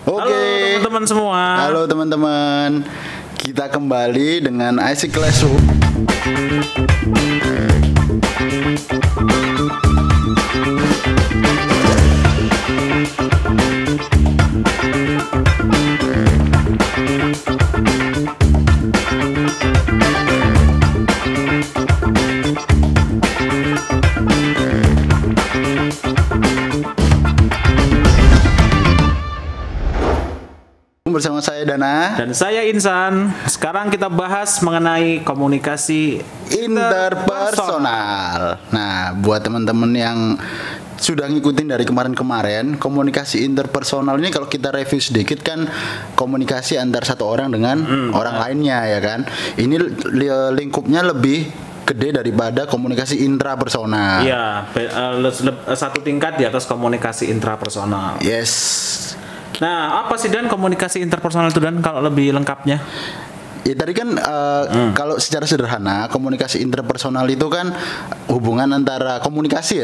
Oke. Halo teman-teman semua. Halo teman-teman. Kita kembali dengan IC Classroom. Bersama saya Dana Dan saya Insan. Sekarang kita bahas mengenai komunikasi interpersonal. Nah, buat teman-teman yang sudah ngikutin dari kemarin-kemarin, komunikasi interpersonal ini kalau kita review sedikit kan komunikasi antar satu orang dengan orang lainnya, ya kan. Ini lingkupnya lebih gede daripada komunikasi intrapersonal. Iya, satu tingkat di atas komunikasi intrapersonal. Yes. Nah, apa sih Dan komunikasi interpersonal itu Dan kalau lebih lengkapnya? Ya tadi kan kalau secara sederhana komunikasi interpersonal itu kan hubungan antara komunikasi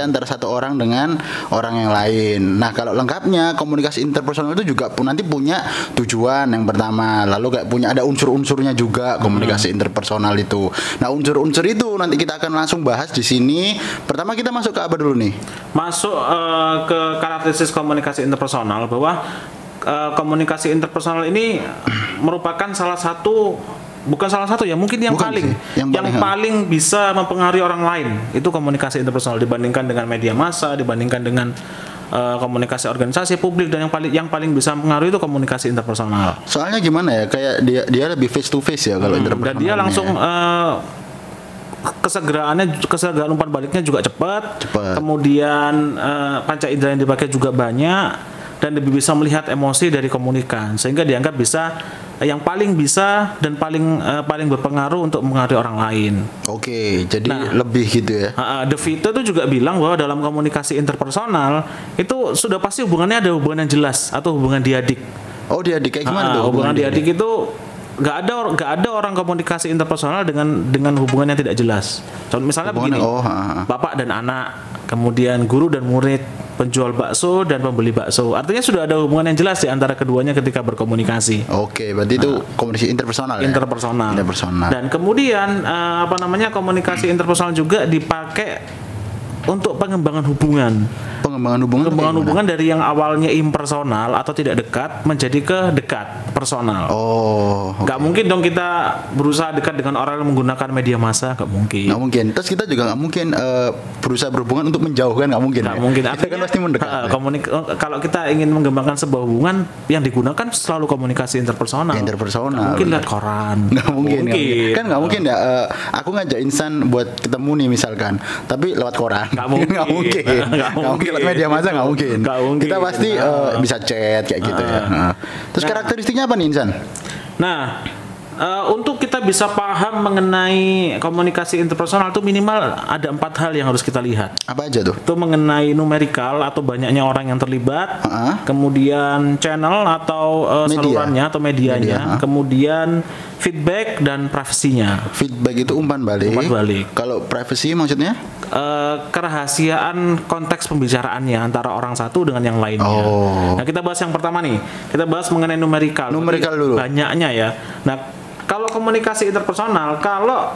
antara satu orang dengan orang yang lain. Nah kalau lengkapnya komunikasi interpersonal itu juga nanti punya tujuan yang pertama, lalu kayak punya ada unsur-unsurnya juga komunikasi interpersonal itu. Nah unsur-unsur itu nanti kita akan langsung bahas di sini. Pertama kita masuk ke apa dulu nih? Masuk ke karakteristik komunikasi interpersonal, bahwa komunikasi interpersonal ini merupakan mungkin yang paling bisa mempengaruhi orang lain. Itu komunikasi interpersonal dibandingkan dengan media massa, dibandingkan dengan komunikasi organisasi publik, dan yang paling bisa mempengaruhi itu komunikasi interpersonal. Soalnya gimana ya, kayak dia lebih face to face ya kalau interpersonal. Dan dia langsung kesegeraan umpan baliknya juga cepat. Kemudian panca indera yang dipakai juga banyak, dan lebih bisa melihat emosi dari komunikan, sehingga dianggap yang paling bisa dan paling berpengaruh untuk mempengaruhi orang lain. Oke, jadi lebih gitu ya. De Vito itu juga bilang bahwa dalam komunikasi interpersonal itu sudah pasti hubungannya ada hubungan yang jelas atau hubungan diadik. Oh, diadik kayak gimana tuh? Hubungan diadik itu nggak ada orang komunikasi interpersonal dengan hubungan yang tidak jelas. Contoh misalnya begini, bapak dan anak, kemudian guru dan murid, penjual bakso dan pembeli bakso. Artinya sudah ada hubungan yang jelas di antara keduanya ketika berkomunikasi. Oke, berarti itu komunikasi interpersonal ya? Interpersonal. Dan kemudian komunikasi interpersonal juga dipakai untuk pengembangan hubungan. Pengembangan hubungan dari yang awalnya impersonal atau tidak dekat menjadi ke dekat, personal. Nggak mungkin dong kita berusaha dekat dengan orang yang menggunakan media massa, nggak mungkin. Terus kita juga nggak mungkin berusaha berhubungan untuk menjauhkan, nggak mungkin. Kita kan pasti mendekat. Kalau kita ingin mengembangkan sebuah hubungan, yang digunakan selalu komunikasi interpersonal. Nggak mungkin lihat koran. Nggak mungkin. Kan nggak mungkin ya. Aku ngajak Insan buat ketemu nih misalkan, tapi lewat koran. Nggak mungkin. Lewat media massa nggak mungkin. Kita pasti bisa chat kayak gitu ya. Terus karakteristiknya apa nih Insan? Nah, untuk kita bisa paham mengenai komunikasi interpersonal itu minimal ada 4 hal yang harus kita lihat. Apa aja tuh? Itu mengenai numerikal atau banyaknya orang yang terlibat, kemudian channel atau salurannya atau medianya, kemudian feedback dan privasinya. Feedback itu umpan balik. Kalau privasi maksudnya? Kerahasiaan konteks pembicaraannya antara orang satu dengan yang lainnya. Nah, kita bahas yang pertama nih. Kita bahas mengenai numerikal. Numerikal dulu. Banyaknya ya. Nah, kalau komunikasi interpersonal, kalau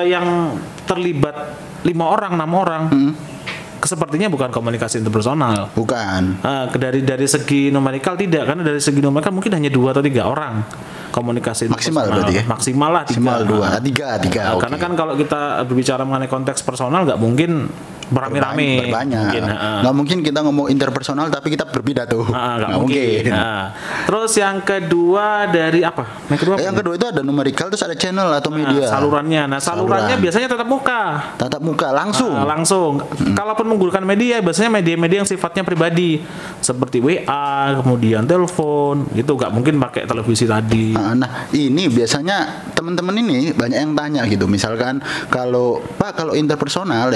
yang terlibat 5 orang, 6 orang, sepertinya bukan komunikasi interpersonal. Bukan. Dari segi numerikal tidak, karena dari segi numerikal mungkin hanya 2 atau 3 orang komunikasi maksimal berarti ya? Maksimal lah 3. Tiga. Karena kan kalau kita berbicara mengenai konteks personal nggak mungkin beramai-ramai. Nggak mungkin kita ngomong interpersonal tapi kita berpidato. Nggak mungkin. Terus yang kedua dari apa? Yang kedua itu ada numerikal, terus ada channel atau media. Salurannya. Salurannya biasanya tatap muka. Langsung. Kalaupun menggunakan media, biasanya media-media yang sifatnya pribadi seperti WA, kemudian telepon. Itu nggak mungkin pakai televisi tadi. Nah, ini biasanya teman-teman ini banyak yang tanya gitu. Misalkan kalau interpersonal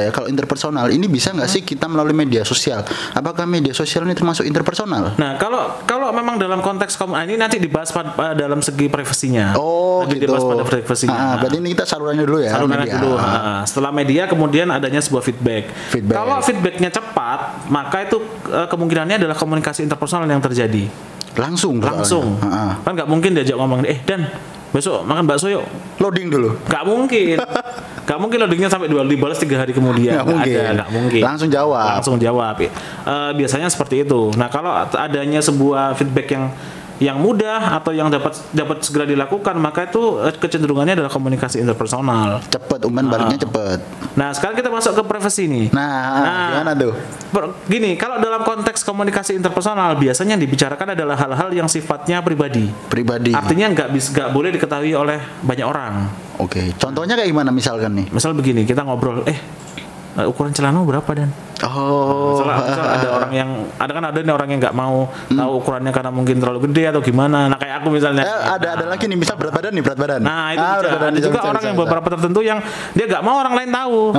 interpersonal ini bisa nggak sih kita melalui media sosial? Apakah media sosial ini termasuk interpersonal? Nah, kalau memang dalam konteks ini nanti dibahas pada dalam segi privasinya. Oh, nanti gitu. Dibahas pada privasinya. Berarti ini kita salurannya dulu ya. Salurannya dulu. Setelah media kemudian adanya sebuah feedback. Kalau feedbacknya cepat, maka itu kemungkinannya adalah komunikasi interpersonal yang terjadi. Langsung. Kan nggak mungkin diajak ngomong, Dan besok makan bakso yuk. Loading dulu. Gak mungkin. Gak mungkin loadingnya sampai dibalas 3 hari kemudian. Gak mungkin. Langsung jawab. Biasanya seperti itu. Nah, kalau adanya sebuah feedback yang mudah atau yang dapat segera dilakukan, maka itu kecenderungannya adalah komunikasi interpersonal. Cepet, baliknya cepet. Nah, sekarang kita masuk ke privasi nih. Nah, gimana tuh? Gini, kalau dalam konteks komunikasi interpersonal biasanya yang dibicarakan adalah hal-hal yang sifatnya pribadi. Artinya nggak boleh diketahui oleh banyak orang. Oke. Contohnya kayak gimana misalkan nih? Misal begini, kita ngobrol, ukuran celanamu berapa, Dan? Misal ada orang yang ada orang yang nggak mau tahu ukurannya karena mungkin terlalu gede atau gimana. Nah, kayak aku misalnya. Ada lagi nih, misal berat badan. Nah, itu ada juga orang yang beberapa tertentu yang dia nggak mau orang lain tahu.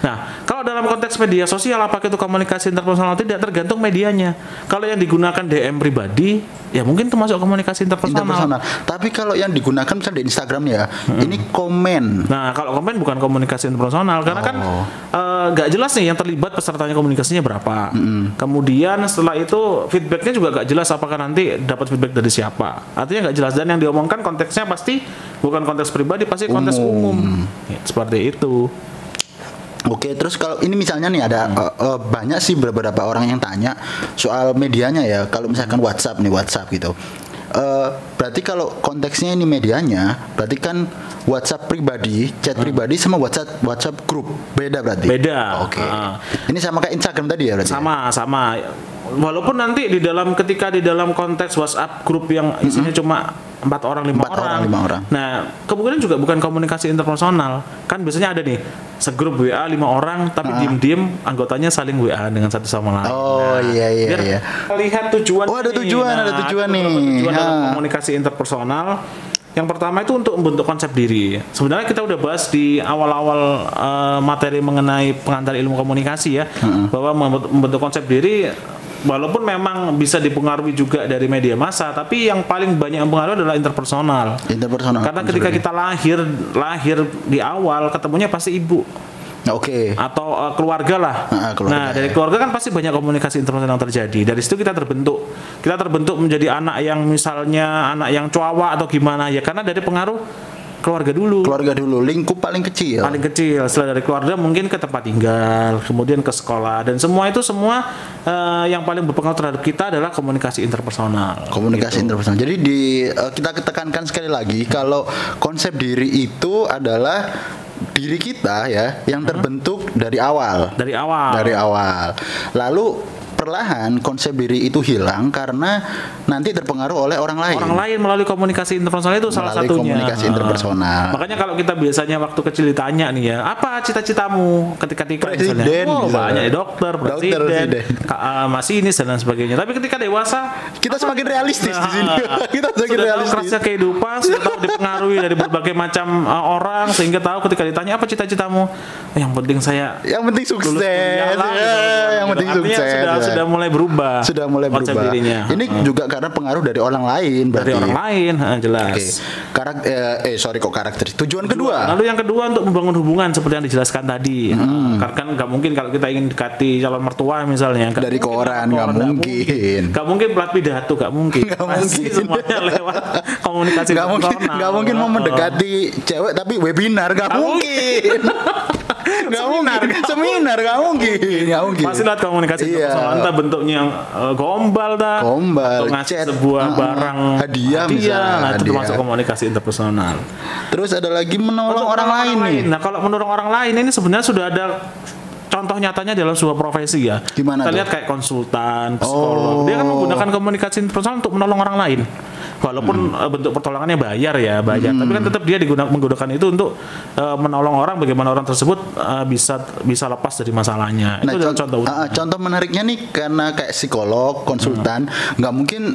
Nah, kalau dalam konteks media sosial apakah itu komunikasi interpersonal tidak, tergantung medianya. Kalau yang digunakan DM pribadi, ya mungkin termasuk komunikasi interpersonal. Tapi kalau yang digunakan misalnya di Instagram ya, ini komen. Nah, kalau komen bukan komunikasi interpersonal karena kan nggak jelas nih yang terlibat pesertanya komunikasinya berapa. Kemudian setelah itu feedbacknya juga nggak jelas apakah nanti dapat feedback dari siapa. Artinya nggak jelas, dan yang diomongkan konteksnya pasti bukan konteks pribadi, pasti konteks umum. Ya, seperti itu. Oke, terus kalau ini misalnya nih ada banyak sih beberapa orang yang tanya soal medianya ya. Kalau misalkan WhatsApp gitu. Berarti kalau konteksnya ini medianya, berarti kan WhatsApp pribadi, chat pribadi sama WhatsApp grup beda berarti. Beda. Oke. Ini sama kayak Instagram tadi ya berarti. Sama. Walaupun nanti ketika di dalam konteks WhatsApp grup yang isinya cuma 4 orang 5 orang. Nah, kemungkinan juga bukan komunikasi interpersonal. Kan biasanya ada nih segrup WA 5 orang tapi diem-diem anggotanya saling WA dengan satu sama lain. Iya. Lihat tujuan. Ada tujuan nih. Tujuan dalam komunikasi interpersonal. Yang pertama itu untuk membentuk konsep diri. Sebenarnya kita udah bahas di awal-awal materi mengenai pengantar ilmu komunikasi ya, bahwa membentuk konsep diri walaupun memang bisa dipengaruhi juga dari media massa, tapi yang paling banyak mempengaruhi adalah interpersonal. Karena ketika kita lahir di awal ketemunya pasti ibu. Oke. Atau keluarga lah. Nah, dari keluarga kan pasti banyak komunikasi interpersonal yang terjadi. Dari situ kita terbentuk. Kita terbentuk menjadi anak yang misalnya anak yang cuawa atau gimana ya, karena dari pengaruh keluarga dulu, lingkup paling kecil. Setelah dari keluarga mungkin ke tempat tinggal, kemudian ke sekolah, dan semua yang paling berpengaruh terhadap kita adalah komunikasi interpersonal. Interpersonal. Jadi kita tekankan sekali lagi kalau konsep diri itu adalah diri kita ya yang terbentuk dari awal. Lalu perlahan konsep diri itu hilang karena nanti terpengaruh oleh orang lain melalui komunikasi interpersonal itu salah satunya. Komunikasi interpersonal. Makanya kalau kita biasanya waktu kecil ditanya nih ya, apa cita-citamu ketika presiden, misalnya, banyak dokter, presiden. Masinis dan lain sebagainya. Tapi ketika dewasa kita semakin realistis di sini. Kita semakin realistis. Kerasnya kehidupan, sudah tahu dipengaruhi dari berbagai macam orang, sehingga tahu ketika ditanya apa cita-citamu, yang penting sukses. Yang penting sukses. Sudah mulai berubah. Dirinya. Ini juga karena pengaruh dari orang lain berarti. Jelas. Karakter. Tujuan kedua. Lalu yang kedua untuk membangun hubungan seperti yang dijelaskan tadi. Karena nggak mungkin kalau kita ingin dekati calon mertua misalnya dari koran, nggak mungkin. Nggak mungkin pelat pidato, nggak mungkin. Semuanya lewat komunikasi. Nggak mungkin mau mendekati cewek tapi webinar, nggak mungkin. Seminar nggak mungkin. Pasti lihat komunikasi interpersonal, entah bentuknya gombal atau ngasih sebuah barang hadiah. Nah, itu termasuk komunikasi interpersonal. Terus ada lagi menolong orang lain nih. Nah, kalau menolong orang lain ini sebenarnya sudah ada contoh nyatanya dalam sebuah profesi ya. Gimana kita lihat kayak konsultan, psikolog. Dia kan menggunakan komunikasi interpersonal untuk menolong orang lain. Walaupun bentuk pertolongannya bayar, tapi kan tetap dia menggunakan itu untuk menolong orang, bagaimana orang tersebut bisa lepas dari masalahnya. Nah, itu contoh menariknya nih, karena kayak psikolog, konsultan, nggak mungkin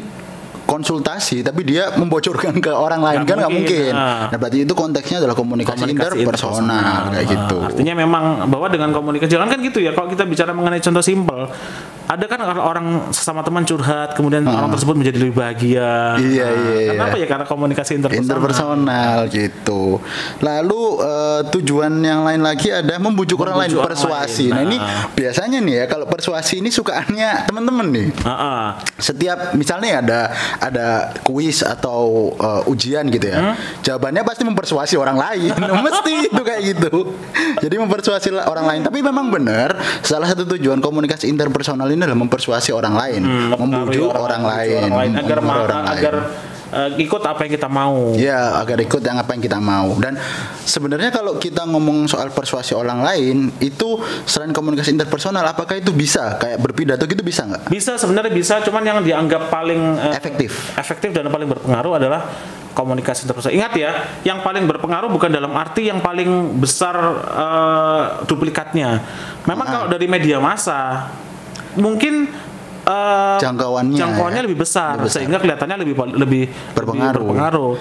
konsultasi tapi dia membocorkan ke orang lain kan nggak mungkin. Nah berarti itu konteksnya adalah komunikasi interpersonal kayak gitu. Artinya memang bahwa dengan komunikasi jangan kan gitu ya, kalau kita bicara mengenai contoh simpel, ada kan orang sesama teman curhat kemudian orang tersebut menjadi lebih bahagia. Iya. Kenapa ya? Karena komunikasi interpersonal gitu. Lalu tujuan yang lain lagi ada membujuk orang lain, persuasi. Nah ini biasanya nih ya, kalau persuasi ini sukaannya teman-teman nih. Setiap misalnya ada kuis atau ujian gitu ya, jawabannya pasti mempersuasi orang lain. Mesti itu kayak gitu. Jadi mempersuasi orang lain. Tapi memang benar, salah satu tujuan komunikasi interpersonal ini adalah mempersuasi orang lain, membujuk orang lain agar ikut apa yang kita mau. Ya, agar ikut apa yang kita mau. Dan sebenarnya kalau kita ngomong soal persuasi orang lain, itu selain komunikasi interpersonal, apakah itu bisa kayak berpidato gitu, bisa nggak? Bisa, sebenarnya bisa. Cuman yang dianggap paling efektif dan paling berpengaruh adalah komunikasi interpersonal. Ingat ya, yang paling berpengaruh bukan dalam arti yang paling besar duplikatnya. Memang kalau dari media massa mungkin jangkauannya lebih besar sehingga kelihatannya lebih berpengaruh.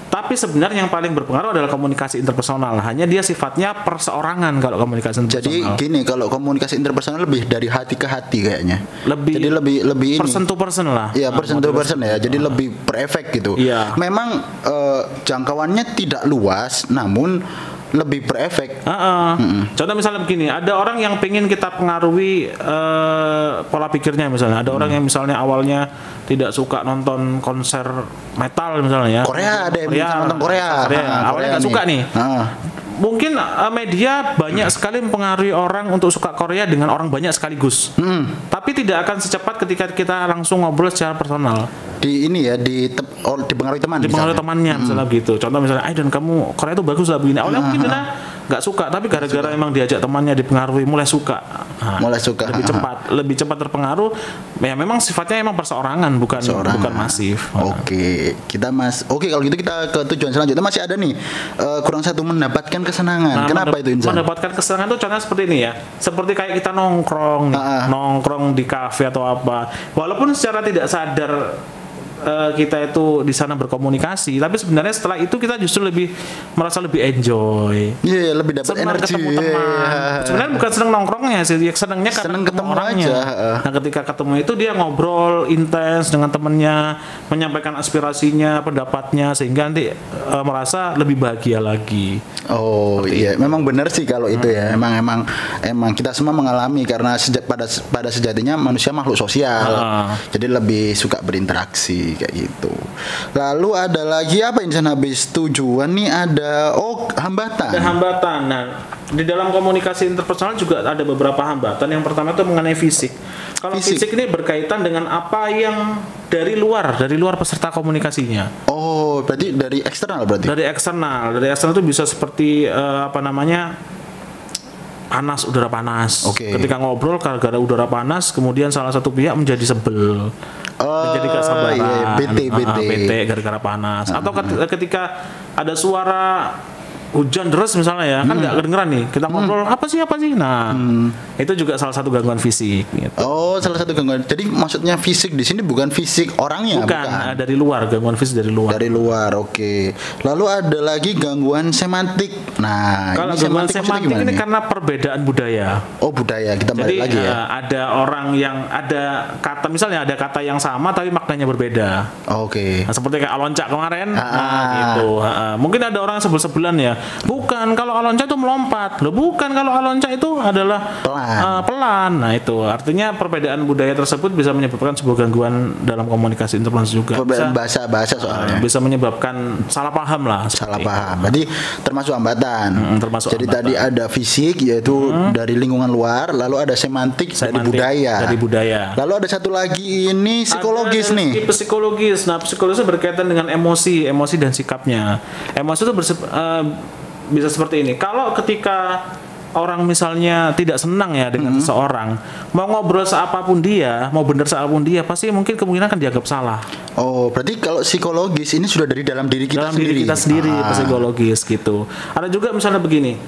Tapi sebenarnya yang paling berpengaruh adalah komunikasi interpersonal. Hanya dia sifatnya perseorangan kalau komunikasi interpersonal. Jadi gini, kalau komunikasi interpersonal lebih dari hati ke hati kayaknya. Jadi lebih person to person lah. Iya, person to person ya. Jadi lebih berefek gitu. Iya. Memang jangkauannya tidak luas, namun lebih berefek. Contoh misalnya begini, ada orang yang pengen kita pengaruhi pola pikirnya misalnya. Ada orang yang misalnya awalnya tidak suka nonton konser metal misalnya. Korea ada yang nonton Korea. Awalnya nggak suka nih. Mungkin media banyak sekali mempengaruhi orang untuk suka Korea dengan orang banyak sekaligus. Tapi tidak akan secepat ketika kita langsung ngobrol secara personal. Dipengaruhi teman. Dipengaruhi temannya misalnya gitu. Contoh misalnya, dan kamu Korea itu bagus lah begini. Awalnya mungkin kita nggak suka, tapi gara-gara emang diajak temannya dipengaruhi mulai suka. Lebih cepat terpengaruh. Ya memang sifatnya emang perseorangan, bukan masif. Oke, kalau gitu kita ke tujuan selanjutnya. Masih ada nih kurang satu, mendapatkan kesenangan. Kenapa itu Insan? Mendapatkan kesenangan itu contohnya seperti ini ya. Seperti kayak kita nongkrong di kafe atau apa. Walaupun secara tidak sadar kita itu di sana berkomunikasi, tapi sebenarnya setelah itu kita justru merasa lebih enjoy. Lebih dapat energi. Ketemu teman. Sebenarnya bukan seneng nongkrongnya sih, senengnya karena ketemu orangnya. Nah, ketika ketemu itu dia ngobrol intens dengan temennya, menyampaikan aspirasinya, pendapatnya, sehingga nanti merasa lebih bahagia lagi. Memang benar sih kalau itu ya. Emang kita semua mengalami, karena pada sejatinya manusia makhluk sosial. Jadi lebih suka berinteraksi kayak gitu. Lalu ada lagi apa Insan habis tujuan nih, ada hambatan. Ada hambatan. Nah, di dalam komunikasi interpersonal juga ada beberapa hambatan. Yang pertama itu mengenai fisik. Kalau fisik ini berkaitan dengan apa yang dari luar peserta komunikasinya. Berarti dari eksternal berarti. Dari eksternal itu bisa seperti udara panas. Ketika ngobrol gara-gara udara panas, kemudian salah satu pihak menjadi sebel. Menjadi gak sabaran. Bete gara-gara panas. Atau ketika ada suara hujan deras misalnya ya, kan nggak kedengeran nih, kita ngobrol apa sih. Nah, itu juga salah satu gangguan fisik gitu. Salah satu gangguan. Jadi maksudnya fisik di sini bukan fisik orangnya, bukan. Dari luar, gangguan fisik dari luar. Oke. Lalu ada lagi gangguan semantik. Nah, kalau gangguan semantik ini karena perbedaan budaya. Budaya, kita balik lagi ya. Ada orang yang ada kata yang sama tapi maknanya berbeda. Nah, seperti kayak alonca kemarin. Gitu. Mungkin ada orang sebel-sebelan ya. Bukan, kalau alonca itu melompat. Bukan, kalau alonca itu adalah pelan. Nah, itu artinya perbedaan budaya tersebut bisa menyebabkan sebuah gangguan dalam komunikasi interpersonal juga. Perbedaan bahasa soalnya. Bisa menyebabkan salah paham lah. Jadi termasuk hambatan. Jadi tadi ada fisik, yaitu dari lingkungan luar, lalu ada semantik dari budaya. Lalu ada satu lagi ini psikologis nih. Psikologis. Nah, psikologis berkaitan dengan emosi dan sikapnya. Emosi itu bisa seperti ini. Kalau ketika orang misalnya tidak senang ya dengan seseorang, mau ngobrol seapapun dia, mau benar seapapun dia, pasti mungkin kemungkinan akan dianggap salah. Berarti kalau psikologis ini sudah dari dalam diri kita sendiri. Psikologis gitu. Ada juga misalnya begini.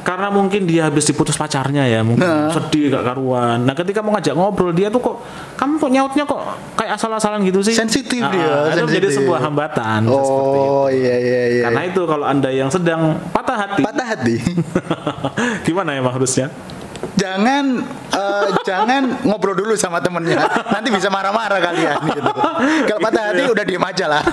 karena mungkin dia habis diputus pacarnya ya, mungkin sedih gak karuan. Nah ketika mau ngajak ngobrol dia tuh kok kamu kok nyautnya kok kayak asal-asalan gitu sih. Sensitif dia. Itu menjadi sebuah hambatan. Oh iya. Karena itu kalau Anda yang sedang patah hati. Gimana ya harusnya? Jangan ngobrol dulu sama temennya, nanti bisa marah-marah kalian gitu. Kalau patah hati udah diem aja lah.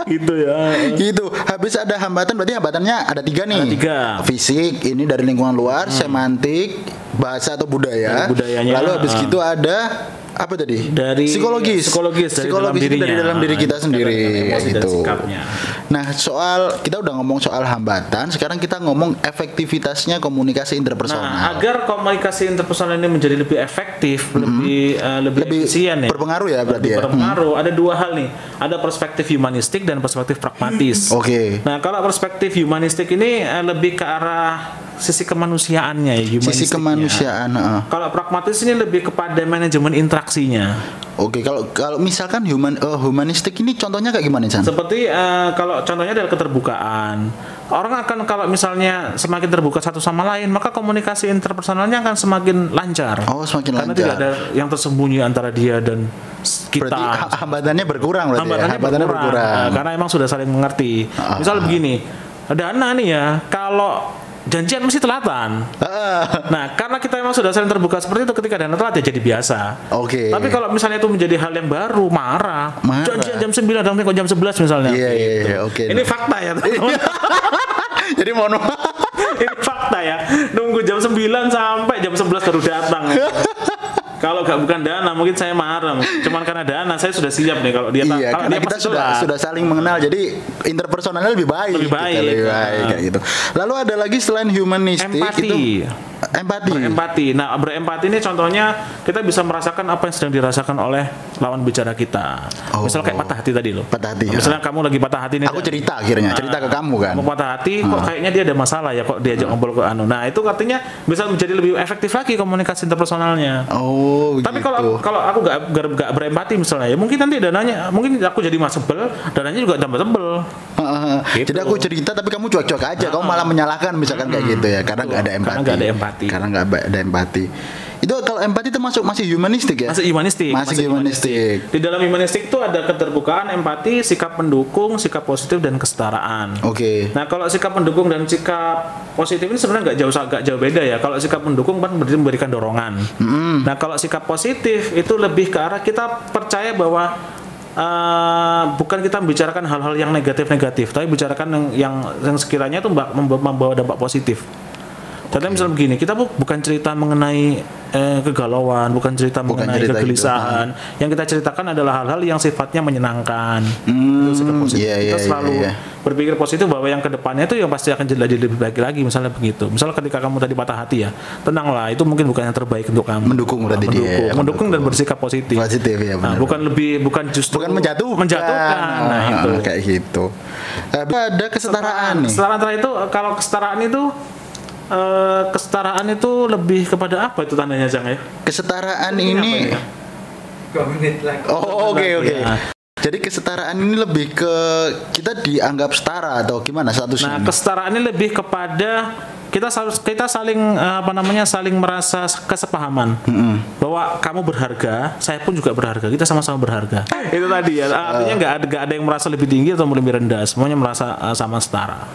Gitu ya. Gitu. Habis ada hambatan, berarti hambatannya ada 3 nih. Ada 3. Fisik, ini dari lingkungan luar, semantik, bahasa atau budaya. Lalu habis gitu ada apa tadi? Dari psikologis dari dalam diri kita sendiri gitu. Nah, kita udah ngomong soal hambatan, sekarang kita ngomong efektivitasnya komunikasi interpersonal. Nah, agar komunikasi interpersonal ini menjadi lebih efektif, lebih efisien ya. Berpengaruh ya berarti ya. Berpengaruh. Ada 2 hal nih. Ada perspektif humanistik dan perspektif pragmatis. Oke. Nah, kalau perspektif humanistik ini lebih ke arah sisi kemanusiaannya ya, sisi kemanusiaan. Kalau pragmatis ini lebih kepada manajemen interaksinya. Oke, kalau misalkan humanistik ini contohnya kayak gimana, Chan? Seperti kalau contohnya adalah keterbukaan. Orang akan kalau misalnya semakin terbuka satu sama lain, maka komunikasi interpersonalnya akan semakin lancar. Oh, semakin karena lancar. Karena tidak ada yang tersembunyi antara dia dan kita. Berarti hambatannya berkurang berarti. Hambatannya berkurang. Karena emang sudah saling mengerti. Misal begini, Dana nih ya, kalau janjian mesti telatan. Nah, karena kita memang sudah saling terbuka seperti itu, ketika Dana telat ya jadi biasa. Oke. Tapi kalau misalnya itu menjadi hal yang baru, marah. Janjian jam 9 dan kok jam 11 misalnya. Iya, oke. Ini fakta ya, teman-teman. Jadi mohon maaf. Ini fakta ya. Nunggu jam 9 sampai jam 11 baru datang. Kalau bukan Dana mungkin saya marah. Cuman karena Dana saya sudah siap nih kalau dia iya, kalau karena dia kita sudah saling mengenal, jadi interpersonalnya lebih baik. Lebih baik kayak gitu. Lalu ada lagi selain humanistik itu empati. Nah, berempati ini contohnya kita bisa merasakan apa yang sedang dirasakan oleh lawan bicara kita. Misal kayak patah hati tadi loh. Patah hati. Misalnya kamu lagi patah hati nih. Aku cerita ke kamu kan. Kamu patah hati, kok kayaknya dia ada masalah ya, kok diajak ngobrol ke anu. Nah, itu artinya bisa menjadi lebih efektif lagi komunikasi interpersonalnya. Tapi kalau aku nggak berempati misalnya ya, mungkin nanti Dananya, mungkin aku jadi sebel, Dananya juga tambah sebel. Gitu. Jadi aku cerita tapi kamu cuek-cuek aja, kamu malah menyalahkan misalkan kayak gitu ya, karena nggak ada empati. Karena nggak ada empati. Itu kalau empati termasuk masih humanistik ya? Masih humanistik. Di dalam humanistik itu ada keterbukaan, empati, sikap mendukung, sikap positif dan kesetaraan. Oke. Nah, kalau sikap mendukung dan sikap positif ini sebenarnya nggak jauh beda ya. Kalau sikap mendukung kan memberikan dorongan. Nah, kalau sikap positif itu lebih ke arah kita percaya bahwa bukan kita membicarakan hal-hal yang negatif, tapi bicarakan yang sekiranya itu membawa dampak positif. Contohnya misalnya begini, kita bukan cerita mengenai kegalauan, bukan cerita mengenai kegelisahan. Gitu. Yang kita ceritakan adalah hal-hal yang sifatnya menyenangkan. Itu sikap positif. Kita selalu berpikir positif bahwa yang kedepannya itu yang pasti akan jadi lebih baik lagi. Misalnya begitu. Misalnya ketika kamu tadi patah hati ya, tenanglah, itu mungkin bukan yang terbaik untuk kamu. Mendukung dan bersikap positif. Ya, benar. Bukan justru menjatuhkan. Nah, itu kayak gitu. Ada kesetaraan nih. Kesetaraan itu lebih kepada apa itu tandanya, Jang ya? Kesetaraan ini 2 menit lagi. Oke. Jadi kesetaraan ini lebih ke kita dianggap setara atau gimana statusnya? Nah, kesetaraan ini lebih kepada kita saling saling merasa kesepahaman bahwa kamu berharga, saya pun juga berharga, kita sama-sama berharga. Itu tadi ya, artinya nggak ada yang merasa lebih tinggi atau lebih rendah, semuanya merasa sama setara.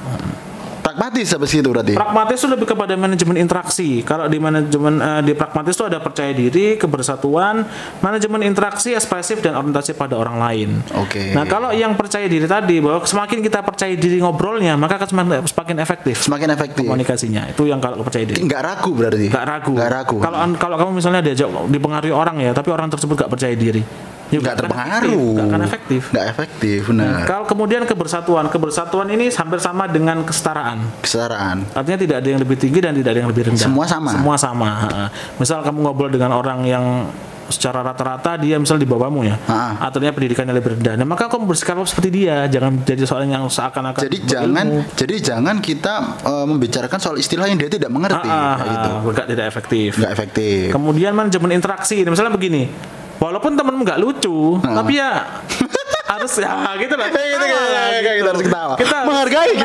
Pragmatis apa sih itu berarti? Pragmatis itu lebih kepada manajemen interaksi. Kalau di manajemen di pragmatis itu ada percaya diri, kebersatuan, manajemen interaksi, ekspresif dan orientasi pada orang lain. Oke. Nah, kalau yang percaya diri tadi, bahwa semakin kita percaya diri ngobrolnya, maka akan semakin efektif. Semakin efektif komunikasinya. Itu yang kalau percaya diri. Nggak ragu berarti. Nggak ragu. Kalau kamu misalnya dipengaruhi orang ya, tapi orang tersebut nggak percaya diri. Nggak terpengaruh, nggak akan efektif. Nggak efektif, benar. Kalau kemudian kebersatuan ini hampir sama dengan kesetaraan. Artinya tidak ada yang lebih tinggi dan tidak ada yang lebih rendah. Semua sama. Misal kamu ngobrol dengan orang yang secara rata-rata dia misal di bawahmu ya, artinya pendidikannya lebih rendah. Nah, maka kamu bersikap seperti dia, jangan jadi soal yang seakan-akan. Jadi jangan kita membicarakan soal istilah yang dia tidak mengerti. Tidak efektif. Nggak efektif. Kemudian manajemen interaksi, misalnya begini. Walaupun temenmu nggak lucu, tapi ya harus ya gitu lah. Kita harus ketawa. Menghargai.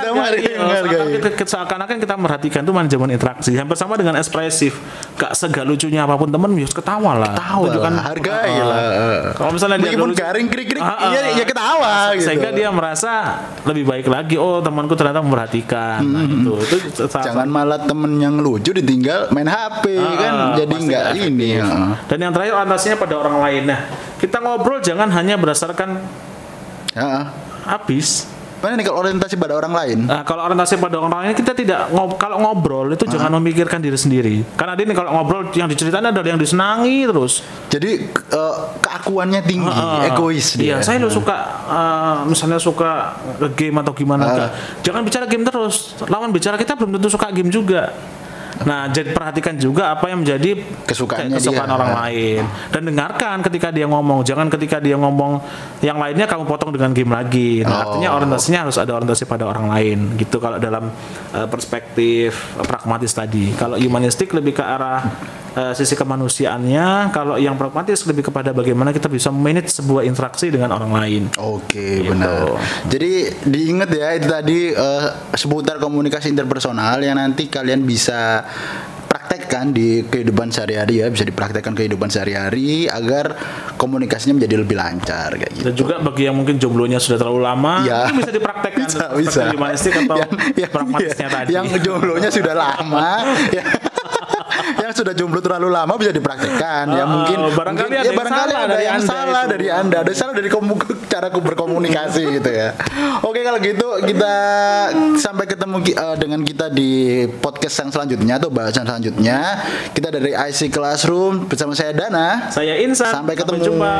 Seakan-akan kita merhatikan tuh manajemen interaksi. Hampir sama dengan ekspresif. Gak segak lucunya apapun temen ya ketawa lah. Tunjukkan hargai lah. Kalau misalnya dia meskipun garing krik-krik ya ketawa gitu. Sehingga dia merasa lebih baik lagi. Oh, temanku ternyata memperhatikan. Nah, gitu. Itu jangan malah temen yang lucu ditinggal main HP kan jadi nggak ini. Dan yang terakhir orientasinya pada orang lain. Nah, kita ngobrol jangan hanya berdasarkan habis. Mana nih kalau orientasi pada orang lain? Nah, kalau orientasi pada orang lain kita tidak kalau ngobrol itu jangan memikirkan diri sendiri. Karena ini kalau ngobrol yang diceritain adalah yang disenangi terus. Jadi keakuannya tinggi, egois dia. Iya, saya lo suka misalnya suka game atau gimana. Jangan bicara game terus. Lawan bicara kita belum tentu suka game juga. Nah, jadi perhatikan juga apa yang menjadi kesukaan orang lain dan dengarkan ketika dia ngomong. Jangan ketika dia ngomong yang lainnya kamu potong dengan game lagi. Nah, artinya orientasinya harus ada orientasi pada orang lain gitu kalau dalam perspektif pragmatis tadi. Kalau humanistik lebih ke arah sisi kemanusiaannya, kalau yang pragmatis lebih kepada bagaimana kita bisa manage sebuah interaksi dengan orang lain. Oke, gitu. Benar. Jadi diingat ya itu tadi seputar komunikasi interpersonal yang nanti kalian bisa praktekkan di kehidupan sehari-hari ya, bisa dipraktekkan kehidupan sehari-hari agar komunikasinya menjadi lebih lancar kayak gitu. Dan juga bagi yang mungkin jomblonya sudah terlalu lama, itu bisa dipraktekkan bisa. Humanistik atau pragmatisnya tadi. Yang jomblonya sudah lama yang sudah jomblo terlalu lama bisa dipraktekkan ya mungkin barangkali ada yang salah dari Anda, ada salah dari cara berkomunikasi gitu ya. Oke, kalau gitu kita sampai ketemu dengan kita di podcast yang selanjutnya atau bahasan selanjutnya. Kita dari IC Classroom bersama saya Dana, saya Insan. Sampai ketemu. Sampai jumpa.